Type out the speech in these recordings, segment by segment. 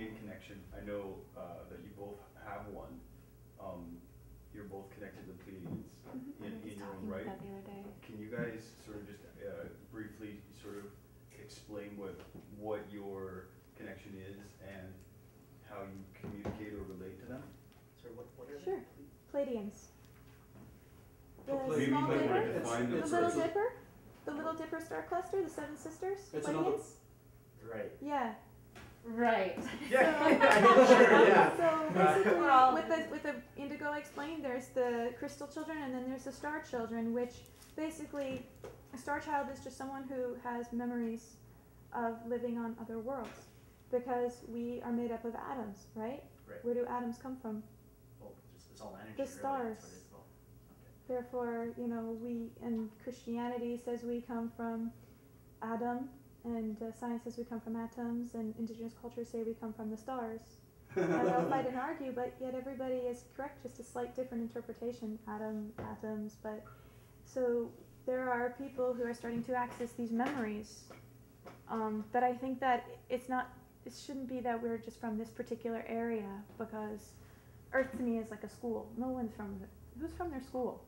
Pleiadian connection. I know that you both have one. You're both connected to Pleiadians in your own right. The other day. Can you guys sort of just briefly sort of explain what your connection is and how you communicate or relate to them? Sorry, what are Sure. Pleiadians. The Maybe small you dipper, might define the them little first. dipper, the little dipper star cluster, the seven sisters. It's another. Pleiadians. Right. Yeah. Right. So basically, with the indigo I explained, there's the crystal children, and then there's the star children, which basically, a star child is just someone who has memories of living on other worlds, because we are made up of atoms, right? Right. Where do atoms come from? Well, it's all energy. The really. stars. That's what it is. Well, okay. Therefore, we, and Christianity says we come from Adam, and science says we come from atoms, and indigenous cultures say we come from the stars. And they'll fight and argue, but yet everybody is correct, just a slight different interpretation. Atoms, but so there are people who are starting to access these memories. But I think that it shouldn't be that we're just from this particular area, because Earth to me is like a school. No one's who's from their school?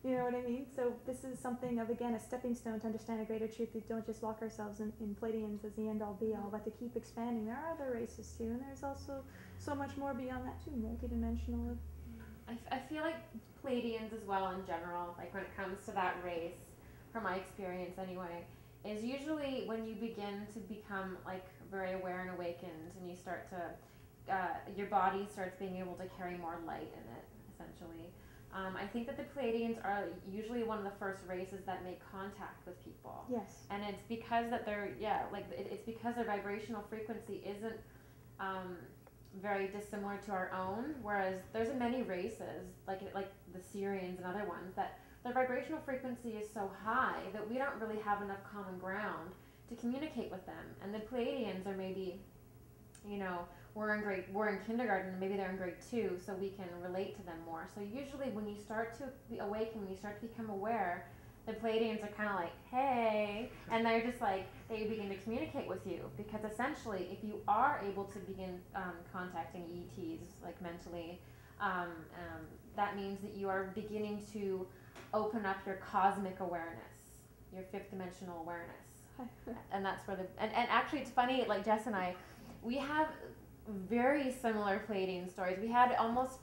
You know what I mean? So this is something of, again, a stepping stone to understand a greater truth. We don't just lock ourselves in Pleiadians as the end-all be-all, but to keep expanding. There are other races too, and there's also so much more beyond that too, multidimensional. I feel like Pleiadians as well in general, like when it comes to that race, from my experience anyway, is usually when you begin to become like very aware and awakened, and you start to, your body starts being able to carry more light in it, essentially. I think that the Pleiadians are usually one of the first races that make contact with people. Yes. And it's because that they're, it's because their vibrational frequency isn't very dissimilar to our own, whereas there's many races, like the Syrians and other ones, that their vibrational frequency is so high that we don't really have enough common ground to communicate with them. And the Pleiadians are maybe, we're in kindergarten, and maybe they're in grade 2, so we can relate to them more. So usually when you start to be awakened, when you start to become aware, the Pleiadians are kind of like, hey, and they're just like, they begin to communicate with you, because essentially if you are able to begin contacting ETs, like mentally, that means that you are beginning to open up your cosmic awareness, your 5th dimensional awareness. And that's where and actually it's funny, like Jess and I, we have very similar Pleiadian stories. We had almost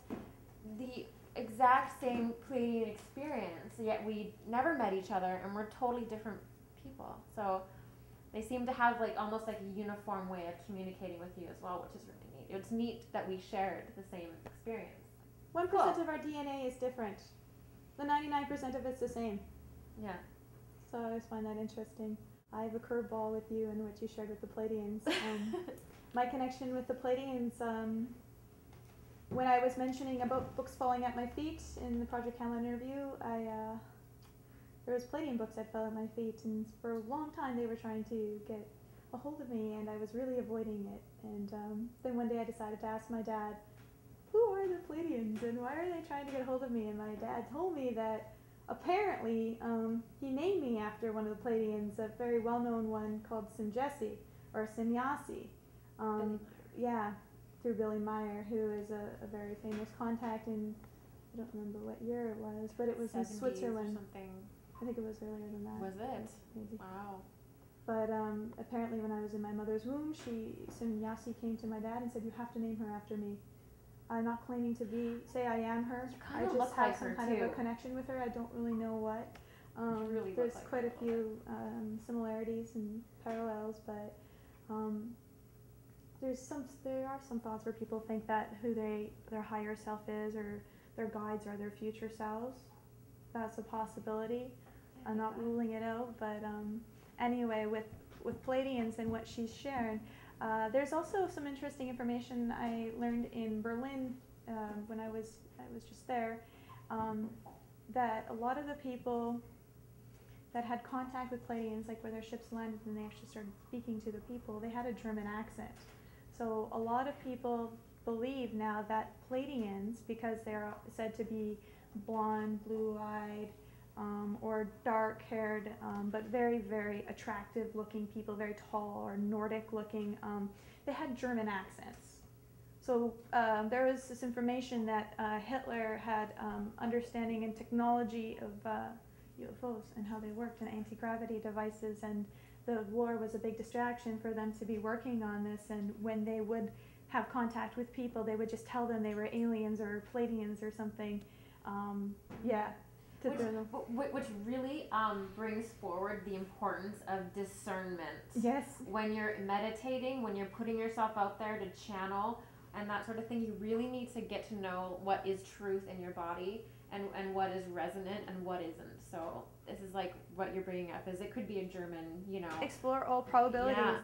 the exact same Pleiadian experience, yet we never met each other, and we're totally different people. So they seem to have like almost like a uniform way of communicating with you as well, which is really neat. It's neat that we shared the same experience. 1% of our DNA is different. The 99% of it's the same. Yeah. So I always find that interesting. I have a curveball with you and what you shared with the Pleiadians. My connection with the Pleiadians, when I was mentioning about books falling at my feet in the Project Calendar interview, there was Pleiadian books that fell at my feet, and for a long time they were trying to get a hold of me, and I was really avoiding it. And then one day I decided to ask my dad, who are the Pleiadians and why are they trying to get a hold of me? And my dad told me that apparently he named me after one of the Pleiadians, a very well-known one called Simjesi, or Simyasi. Yeah, through Billy Meyer, who is a very famous contact in, I don't remember what year it was, but it was in Switzerland. Or something. I think it was earlier than that. Was it? Maybe. Wow. But apparently when I was in my mother's womb, Simyasi came to my dad and said, you have to name her after me. I'm not claiming to say I am her. I just have some kind of a connection with her. I don't really know what. There's quite a few similarities and parallels, but there are some thoughts where people think that who their higher self is, or their guides are their future selves. That's a possibility. I'm not ruling it out, but anyway, with Pleiadians and what she's shared, there's also some interesting information I learned in Berlin when I was just there, that a lot of the people that had contact with Pleiadians, like where their ships landed and they actually started speaking to the people, they had a German accent. So a lot of people believe now that Pleiadians, because they're said to be blonde, blue-eyed, or dark-haired, but very, very attractive-looking people, very tall or Nordic-looking. They had German accents. So there was this information that Hitler had understanding and technology of UFOs and how they worked and anti-gravity devices, and the war was a big distraction for them to be working on this. And when they would have contact with people, they would just tell them they were aliens or Pleiadians or something. Which really brings forward the importance of discernment. Yes. When you're meditating, when you're putting yourself out there to channel and that sort of thing, you really need to get to know what is truth in your body and what is resonant and what isn't. So this is like what you're bringing up is it could be a German, Explore all probabilities. Yeah.